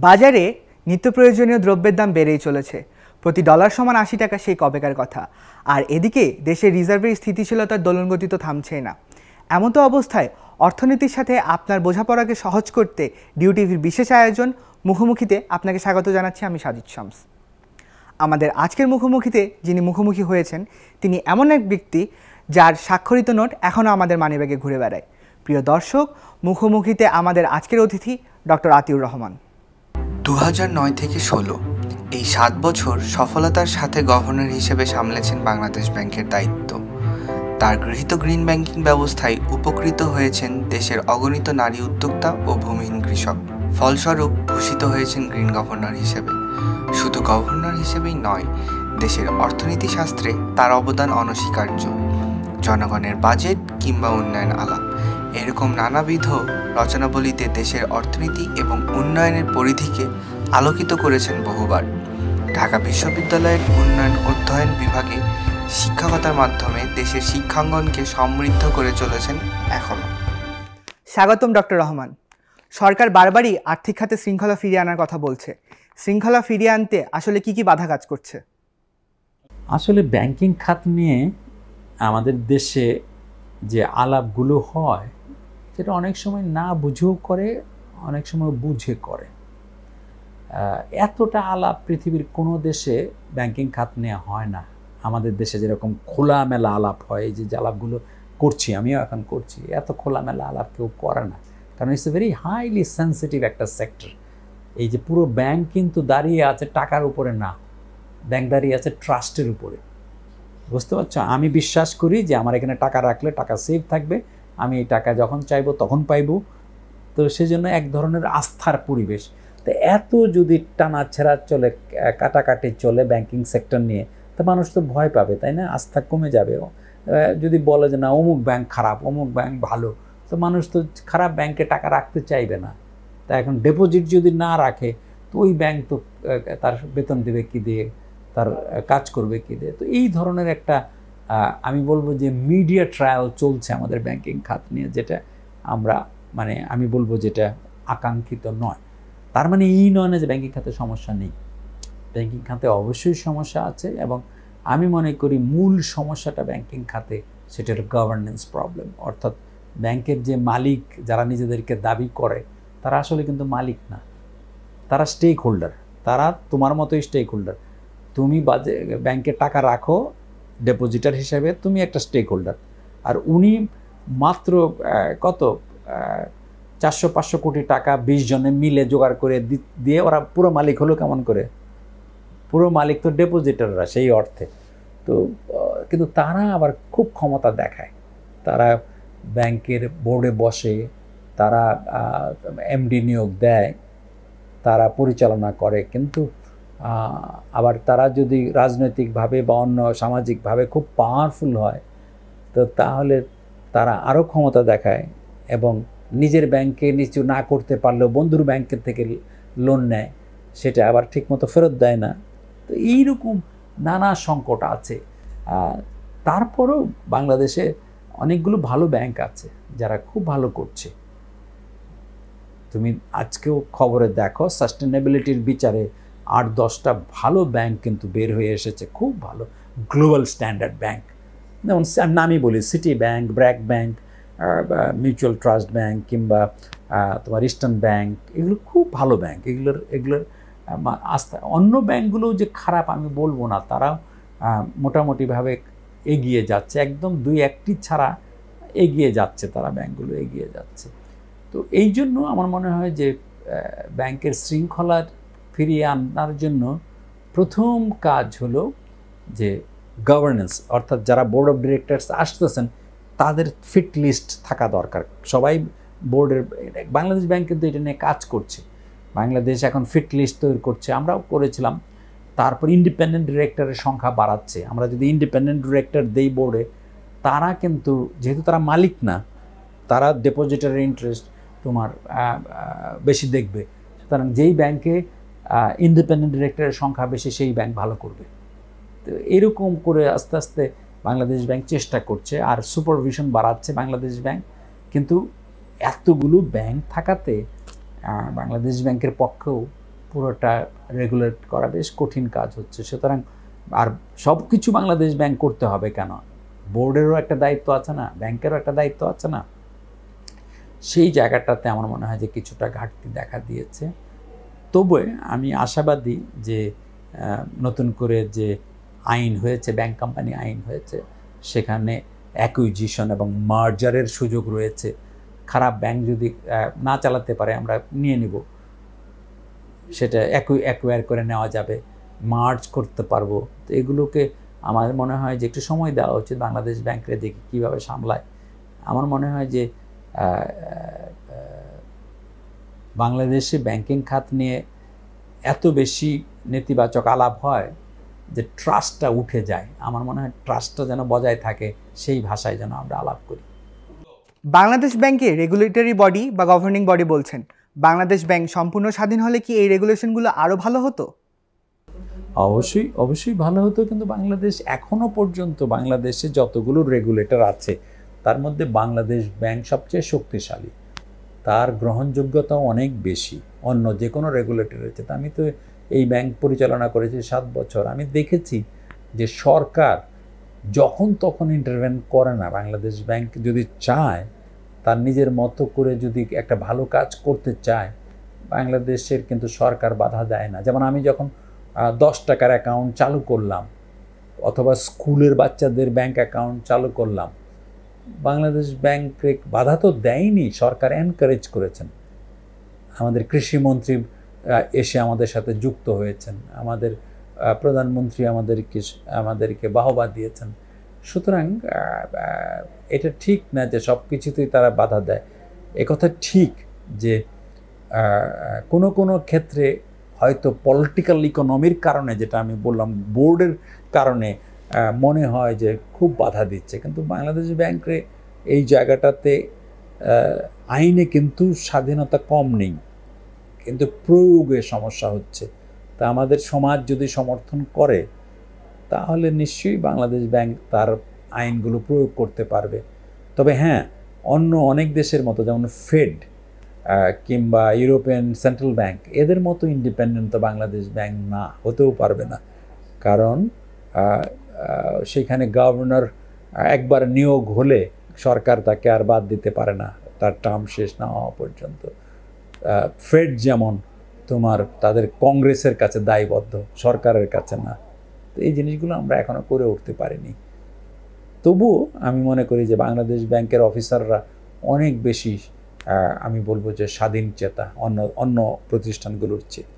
বাজারে নিত্য প্রয়োজনীয় দ্রব্যের দাম বেড়েই চলেছে। প্রতি ডলার সমান ৮০ টাকা সেই কবেকার কথা। আর এদিকে দেশের রিজার্ভের স্থিতিশীলতার দোলনগতি তো থামছেই না। এমন তো অবস্থায় অর্থনীতির সাথে আপনার বোঝাপড়াকে সহজ করতে ডিউটিভির বিশেষ আয়োজন মুখোমুখিতে আপনাকে স্বাগত জানাচ্ছি আমি সাজিদ শামস। আমাদের আজকের মুখোমুখিতে যিনি মুখোমুখি হয়েছেন তিনি এমন এক ব্যক্তি যার স্বাক্ষরিত নোট এখনও আমাদের মানিব্যাগে ঘুরে বেড়ায়। প্রিয় দর্শক, মুখোমুখিতে আমাদের আজকের অতিথি ডক্টর আতিউর রহমান। 2009 থেকে 16 এই 7 বছর সফলতার সাথে গভর্নর হিসেবে সামলেছেন বাংলাদেশ ব্যাংকের দায়িত্ব। তার গৃহীত গ্রিন ব্যাংকিং ব্যবস্থায় উপকৃত হয়েছেন দেশের অগণিত নারী উদ্যোক্তা ও ভূমিহীন কৃষক। ফলস্বরূপ ভূষিত হয়েছেন গ্রিন গভর্নর হিসেবে। শুধু গভর্নর হিসেবেই নয়, দেশের অর্থনীতি শাস্ত্রে তার অবদান অনস্বীকার্য। জনগণের বাজেট কিংবা উন্নয়ন আলাপ এরকম নানাবিধ রচনাবলীতে দেশের অর্থনীতি এবং উন্নয়নের পরিধিকে আলোকিত করেছেন বহুবার। ঢাকা বিশ্ববিদ্যালয়ের উন্নয়ন অধ্যয়ন বিভাগে শিক্ষকতার মাধ্যমে দেশের শিক্ষাঙ্গনকে সমৃদ্ধ করে চলেছেন এখনও। স্বাগতম ডক্টর রহমান। সরকার বারবারই আর্থিক খাতে শৃঙ্খলা ফিরিয়ে আনার কথা বলছে। শৃঙ্খলা ফিরিয়ে আনতে আসলে কি কি বাধা কাজ করছে? আসলে ব্যাংকিং খাত নিয়ে আমাদের দেশে যে আলাপগুলো হয় সেটা অনেক সময় না বুঝেও করে, অনেক সময় বুঝে করে। এতটা আলাপ পৃথিবীর কোনো দেশে ব্যাংকিং খাত নিয়ে হয় না। আমাদের দেশে যেরকম খোলামেলা আলাপ হয়, এই যে আলাপগুলো করছি, আমিও এখন করছি, এত খোলামেলা আলাপ কেউ করে না। কারণ it's a very highly sensitive একটা সেক্টর। এই যে পুরো ব্যাংক কিন্তু দাঁড়িয়ে আছে টাকার উপরে না, ব্যাংক দাঁড়িয়ে আছে ট্রাস্টের উপরে। বুঝতে পারছো? আমি বিশ্বাস করি যে আমার এখানে টাকা রাখলে টাকা সেফ থাকবে, আমি এই টাকা যখন চাইবো তখন পাইবো। তো সেজন্য এক ধরনের আস্থার পরিবেশ। তো এত যদি টানাছেড়া চলে, কাটাকাটি চলে ব্যাংকিং সেক্টর নিয়ে, তো মানুষ তো ভয় পাবে, তাই না? আস্থা কমে যাবে। যদি বলে যে না অমুক ব্যাংক খারাপ, অমুক ব্যাংক ভালো, তো মানুষ তো খারাপ ব্যাংকে টাকা রাখতে চাইবে না। তা এখন ডিপোজিট যদি না রাখে তো ওই ব্যাংক তো তার বেতন দেবে কি দিয়ে, তার কাজ করবে কি দিয়ে। তো এই ধরনের একটা আমি বলবো যে মিডিয়া ট্রায়াল চলছে আমাদের ব্যাংকিং খাত নিয়ে, যেটা আমরা আমি বলবো যেটা আকাঙ্ক্ষিত নয়। তার মানে এই নয় না যে ব্যাংকিং খাতে সমস্যা নেই। ব্যাংকিং খাতে অবশ্যই সমস্যা আছে, এবং আমি মনে করি মূল সমস্যাটা ব্যাংকিং খাতে সেটার গভর্নেন্স প্রবলেম। অর্থাৎ ব্যাংকের যে মালিক যারা নিজেদেরকে দাবি করে, তারা আসলে কিন্তু মালিক না, তারা স্টেক হোল্ডার। তারা তোমার মতোই স্টেক হোল্ডার। তুমি ব্যাংকে টাকা রাখো ডেপোজিটার হিসাবে, তুমি একটা স্টেক হোল্ডার। আর উনি মাত্র কত 400-500 কোটি টাকা 20 জনে মিলে জোগাড় করে দিয়ে ওরা পুরো মালিক হলো কেমন করে? পুরো মালিক তো ডেপোজিটাররা সেই অর্থে। তো কিন্তু তারা আবার খুব ক্ষমতা দেখায়। তারা ব্যাংকের বোর্ডে বসে, তারা এমডি নিয়োগ দেয়, তারা পরিচালনা করে। কিন্তু আবার তারা যদি রাজনৈতিকভাবে বা অন্য সামাজিকভাবে খুব পাওয়ারফুল হয়, তো তাহলে তারা আরও ক্ষমতা দেখায় এবং নিজের ব্যাংকে নিচু না করতে পারলেও বন্ধুর ব্যাংকের থেকে লোন নেয়, সেটা আবার ঠিকমতো ফেরত দেয় না। তো এইরকম নানা সংকট আছে। তারপরেও বাংলাদেশে অনেকগুলো ভালো ব্যাংক আছে যারা খুব ভালো করছে। তুমি আজকেও খবরে দেখো, সাস্টেনেবিলিটির বিচারে 8-10টা ভালো ব্যাংক কিন্তু বের হয়ে এসেছে, খুব ভালো গ্লোবাল স্ট্যান্ডার্ড ব্যাংক। যেমন নামই বলি, city bank, BRAC bank, mutual trust bank, কিংবা তোমার ইস্টার্ন ব্যাংক, এগুলো খুব ভালো ব্যাংক। এগুলোর আস্থা। অন্য ব্যাংকগুলোও যে খারাপ আমি বলবো না, তারাও মোটামুটিভাবে এগিয়ে যাচ্ছে, একদম 2-1টি ছাড়া এগিয়ে যাচ্ছে, তারা ব্যাংকগুলো এগিয়ে যাচ্ছে। তো এই জন্য আমার মনে হয় যে ব্যাংকের শৃঙ্খলার ফিরিয়ে আনার জন্য প্রথম কাজ হলো যে গভর্নেন্স, অর্থাৎ যারা বোর্ড অফ ডিরেক্টরস আসতেছেন তাদের ফিট লিস্ট থাকা দরকার। সবাই বোর্ডের, বাংলাদেশ ব্যাংক কিন্তু এটা নিয়ে কাজ করছে। বাংলাদেশ এখন ফিট লিস্ট তৈরি করছে, আমরাও করেছিলাম। তারপর ইন্ডিপেন্ডেন্ট ডিরেক্টরের সংখ্যা বাড়াচ্ছে। আমরা যদি ইন্ডিপেন্ডেন্ট ডিরেক্টর দেই বোর্ডে, তারা কিন্তু যেহেতু তারা মালিক না, তারা ডেপোজিটারের ইন্টারেস্ট তোমার বেশি দেখবে। সুতরাং যেই ব্যাংকে ইন্ডিপেন্ডেন্ট ডিরেক্টরের সংখ্যা বেশি, সেই ব্যাংক ভালো করবে। তো এরকম করে আস্তে আস্তে বাংলাদেশ ব্যাংক চেষ্টা করছে, আর সুপারভিশন বাড়াচ্ছে বাংলাদেশ ব্যাংক। কিন্তু এতগুলো ব্যাংক থাকাতে বাংলাদেশ ব্যাংকের পক্ষেও পুরোটা রেগুলেট করা বেশ কঠিন কাজ হচ্ছে। সুতরাং আর সব কিছু বাংলাদেশ ব্যাংক করতে হবে কেন? বোর্ডেরও একটা দায়িত্ব আছে না, ব্যাংকেরও একটা দায়িত্ব আছে না? সেই জায়গাটাতে আমার মনে হয় যে কিছুটা ঘাটতি দেখা দিয়েছে। তবে আমি আশাবাদী যে নতুন করে যে আইন হয়েছে, ব্যাংক কোম্পানি আইন হয়েছে, সেখানে অ্যাকুইজিশন এবং মার্জারের সুযোগ রয়েছে। খারাপ ব্যাংক যদি না চালাতে পারে আমরা নিয়ে নিব, সেটা অ্যাকোয়ার করে নেওয়া যাবে, মার্জ করতে পারবো। তো এগুলোকে আমার মনে হয় যে একটু সময় দেওয়া উচিত বাংলাদেশ ব্যাংকের, দেখি কীভাবে সামলায়। আমার মনে হয় যে বাংলাদেশে ব্যাংকিং খাত নিয়ে এত বেশি নেতিবাচক আলাপ হয় যে ট্রাস্টটা উঠে যায়। আমার মনে হয় ট্রাস্টটা যেন বজায় থাকে, সেই ভাষায় যেন আমরা আলাপ করি। বাংলাদেশ ব্যাংকে রেগুলেটরি বডি বা গভর্নিং বডি বলছেন, বাংলাদেশ ব্যাংক সম্পূর্ণ স্বাধীন হলে কি এই রেগুলেশনগুলো আরও ভালো হতো? অবশ্যই ভালো হতো, কিন্তু বাংলাদেশ এখনও পর্যন্ত বাংলাদেশে যতগুলো রেগুলেটর আছে তার মধ্যে বাংলাদেশ ব্যাংক সবচেয়ে শক্তিশালী, তার গ্রহণযোগ্যতাও অনেক বেশি অন্য যে কোনো রেগুলেটরের চেয়ে। আমি তো এই ব্যাংক পরিচালনা করেছি 7 বছর, আমি দেখেছি যে সরকার যখন তখন ইন্টারভেন করে না। বাংলাদেশ ব্যাংক যদি চায়, তার নিজের মতো করে যদি একটা ভালো কাজ করতে চায়, বাংলাদেশের কিন্তু সরকার বাধা দেয় না। যেমন আমি যখন 10 টাকার অ্যাকাউন্ট চালু করলাম, অথবা স্কুলের বাচ্চাদের ব্যাংক অ্যাকাউন্ট চালু করলাম, বাংলাদেশ ব্যাংকে বাধা তো দেয়নি, সরকার এনকারেজ করেছেন। আমাদের কৃষিমন্ত্রী এসে আমাদের সাথে যুক্ত হয়েছেন, আমাদের প্রধানমন্ত্রী আমাদেরকে বাহবা দিয়েছেন। সুতরাং এটা ঠিক না যে সব কিছুতেই তারা বাধা দেয়। একথা ঠিক যে কোনো ক্ষেত্রে হয়তো পলিটিক্যাল ইকোনমির কারণে, যেটা আমি বললাম, বোর্ডের কারণে মনে হয় যে খুব বাধা দিচ্ছে, কিন্তু বাংলাদেশ ব্যাংকে এই জায়গাটাতে আইনে কিন্তু স্বাধীনতা কম নেই, কিন্তু প্রয়োগে সমস্যা হচ্ছে। তা আমাদের সমাজ যদি সমর্থন করে, তাহলে নিশ্চয়ই বাংলাদেশ ব্যাংক তার আইনগুলো প্রয়োগ করতে পারবে। তবে হ্যাঁ, অন্য অনেক দেশের মতো, যেমন ফেড কিংবা ইউরোপিয়ান সেন্ট্রাল ব্যাংক, এদের মতো ইন্ডিপেন্ডেন্ট তো বাংলাদেশ ব্যাংক না, হতেও পারবে না। কারণ সেখানে গভর্নর একবার নিয়োগ হলে সরকার তাকে আর বাদ দিতে পারে না, তার টার্ম শেষ না হওয়া পর্যন্ত। ফেড যেমন তাদের কংগ্রেসের কাছে দায়বদ্ধ, সরকারের কাছে না। তো এই জিনিসগুলো আমরা এখনো করে উঠতে পারিনি। তবুও আমি মনে করি যে বাংলাদেশ ব্যাংকের অফিসাররা অনেক বেশি, আমি বলবো যে স্বাধীন চেতা অন্য প্রতিষ্ঠানগুলোর চেয়ে।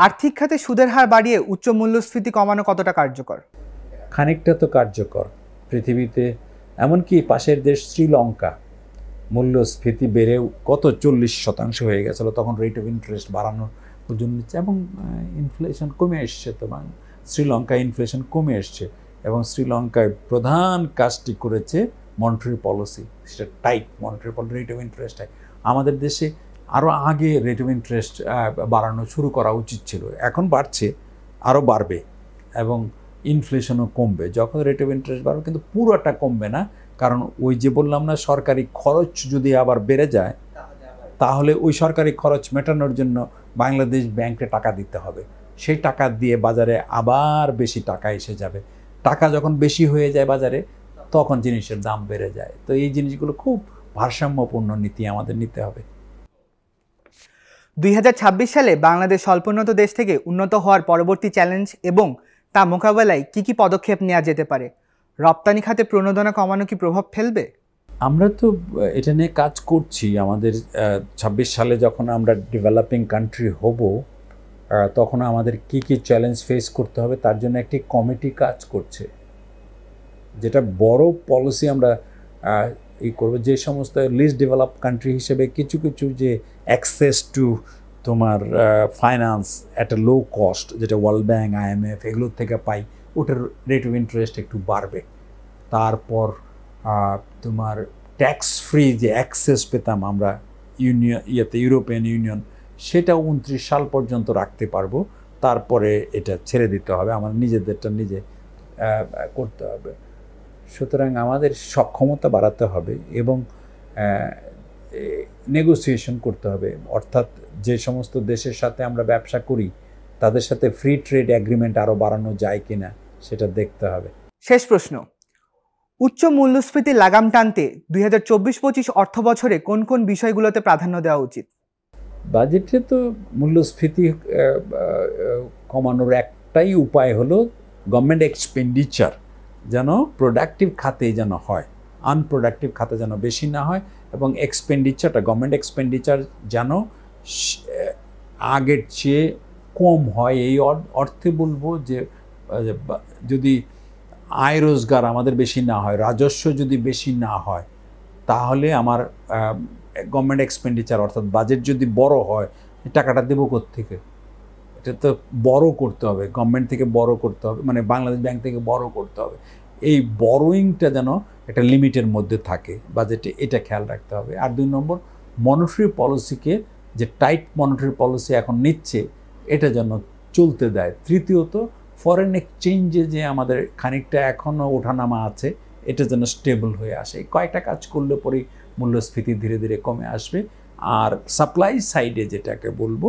আর্থিক খাতে সুদের হার বাড়িয়ে উচ্চ মূল্যস্ফীতি কমানো কতটা কার্যকর? খানিকটা তো কার্যকর। পৃথিবীতে এমনকি পাশের দেশ শ্রীলঙ্কা মূল্যস্ফীতি বেড়েও কত 40% হয়ে গেছিল, তখন রেট অফ ইন্টারেস্ট বাড়ানোর জন্য, এবং ইনফ্লেশন কমে এসছে। তো শ্রীলঙ্কায় ইনফ্লেশন কমে এসছে, এবং শ্রীলঙ্কায় প্রধান কাজটি করেছে মনিটারি পলিসি, সেটা tight monetary policy, rate of interest tight. আমাদের দেশে আরও আগে রেট অফ ইন্টারেস্ট বাড়ানো শুরু করা উচিত ছিল, এখন বাড়ছে, আরও বাড়বে, এবং ইনফ্লেশনও কমবে যখন রেট অফ ইন্টারেস্ট বাড়বে, কিন্তু পুরোটা কমবে না। কারণ ওই যে বললাম না, সরকারি খরচ যদি আবার বেড়ে যায়, তাহলে ওই সরকারি খরচ মেটানোর জন্য বাংলাদেশ ব্যাংকে টাকা দিতে হবে। সেই টাকা দিয়ে বাজারে আবার বেশি টাকা এসে যাবে। টাকা যখন বেশি হয়ে যায় বাজারে, তখন জিনিসের দাম বেড়ে যায়। তো এই জিনিসগুলো খুব ভারসাম্যপূর্ণ নীতি আমাদের নিতে হবে। 2026 সালে বাংলাদেশ স্বল্পোন্নত দেশ থেকে উন্নত হওয়ার পরবর্তী চ্যালেঞ্জ এবং তা মোকাবেলায় কি পদক্ষেপ নেওয়া যেতে পারে? রপ্তানি খাতে প্রণোদনা কমানো কি প্রভাব ফেলবে? আমরা তো এটা নিয়ে কাজ করছি। আমাদের 26 সালে যখন আমরা ডেভেলপিং কান্ট্রি হব, তখন আমাদের কি চ্যালেঞ্জ ফেস করতে হবে তার জন্য একটি কমিটি কাজ করছে, যেটা বড় পলিসি আমরা করব। যে সমস্ত লিস্ট ডেভেলপ কান্ট্রি হিসেবে কিছু যে access to finance at a low cost, যেটা ওয়ার্ল্ড ব্যাংক, IMF এগুলোর থেকে পাই, ওটার রেট অফ ইন্টারেস্ট একটু বাড়বে। তারপর ট্যাক্স ফ্রি যে অ্যাক্সেস পেতাম আমরা ইউরোপিয়ান ইউনিয়ন, সেটা 29 সাল পর্যন্ত রাখতে পারবো। তারপরে এটা ছেড়ে দিতে হবে, আমার নিজেদেরটা নিজে করতে হবে। সুতরাং আমাদের সক্ষমতা বাড়াতে হবে, এবং নেগোসিয়েশন করতে হবে, অর্থাৎ যে সমস্ত দেশের সাথে আমরা ব্যবসা করি তাদের সাথে ফ্রি ট্রেড এগ্রিমেন্ট আরও বাড়ানো যায় কিনা সেটা দেখতে হবে। শেষ প্রশ্ন, উচ্চ মূল্যস্ফীতির লাগাম টানতে 2024-25 অর্থ বছরে কোন কোন বিষয়গুলোতে প্রাধান্য দেওয়া উচিত? বাজেটে তো মূল্যস্ফীতি কমানোর একটাই উপায় হলো গভর্নমেন্ট এক্সপেন্ডিচার যেন প্রোডাক্টিভ খাতে যেন হয়, আনপ্রোডাক্টিভ খাতে যেন বেশি না হয়, এবং এক্সপেন্ডিচারটা গভর্নমেন্ট এক্সপেন্ডিচার যেন আগের চেয়ে কম হয়। এই অর্থে বলবো যে যদি আয় রোজগার আমাদের বেশি না হয়, রাজস্ব যদি বেশি না হয়, তাহলে আমার গভর্নমেন্ট এক্সপেন্ডিচার অর্থাৎ বাজেট যদি বড় হয়, টাকাটা দেবো কোত্থেকে? এটা তো বড় করতে হবে, গভর্নমেন্ট থেকে বড় করতে হবে, মানে বাংলাদেশ ব্যাংক থেকে বড় করতে হবে। এই বড়োয়িংটা যেন একটা লিমিটের মধ্যে থাকে বাজেটে, এটা খেয়াল রাখতে হবে। আর 2 নম্বর, মনিটারি পলিসিকে যে টাইট মনিটারি পলিসি এখন নিচ্ছে এটা যেন চলতে দেয়। তৃতীয়ত, ফরেন এক্সচেঞ্জে যে আমাদের খানিকটা এখনও ওঠানামা আছে এটা যেন স্টেবল হয়ে আসে। কয়েকটা কাজ করলে পরেই মূল্যস্ফীতি ধীরে ধীরে কমে আসবে। আর সাপ্লাই সাইডে যেটাকে বলবো,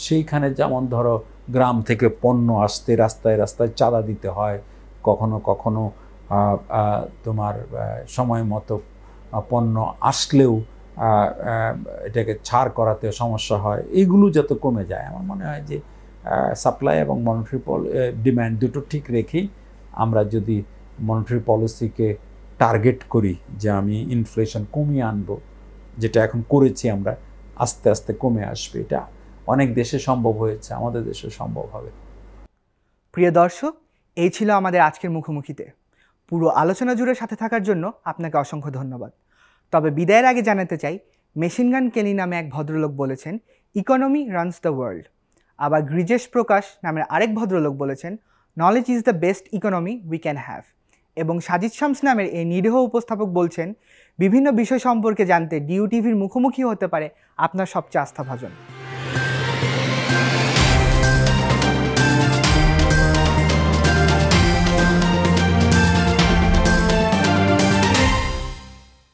সেইখানে যেমন ধরো গ্রাম থেকে পণ্য আসতে রাস্তায় রাস্তায় চাঁদা দিতে হয়, কখনো কখনো তোমার সময় মতো পণ্য আসলেও এটাকে ছাড় করাতে সমস্যা হয়, এইগুলো যত কমে যায় আমার মনে হয় যে সাপ্লাই এবং মনিটারি ডিম্যান্ড দুটো ঠিক রেখেই আমরা যদি মনিটারি পলিসিকে টার্গেট করি যে আমি ইনফ্লেশন কমিয়ে আনবো, যেটা এখন করেছি আমরা, আস্তে আস্তে কমে আসবে। এটা অনেক দেশে সম্ভব হয়েছে, আমাদের দেশে সম্ভব হবে। প্রিয় দর্শক, এই ছিল আমাদের আজকের মুখোমুখিতে। পুরো আলোচনা জুড়ে সাথে থাকার জন্য আপনাকে অসংখ্য ধন্যবাদ। তবে বিদায়ের আগে জানাতে চাই, মেশিন গান কেনি নামে এক ভদ্রলোক বলেছেন, ইকোনমি রানস দ্য ওয়ার্ল্ড। আবার গ্রিজেশ প্রকাশ নামের আরেক ভদ্রলোক বলেছেন, knowledge is the best economy we can have. এবং সাজিদ শামস নামের এই নিরীহ উপস্থাপক বলছেন, বিভিন্ন বিষয় সম্পর্কে জানতে ডিউ টিভির মুখোমুখি হতে পারে আপনার সবচেয়ে আস্থাভাজন।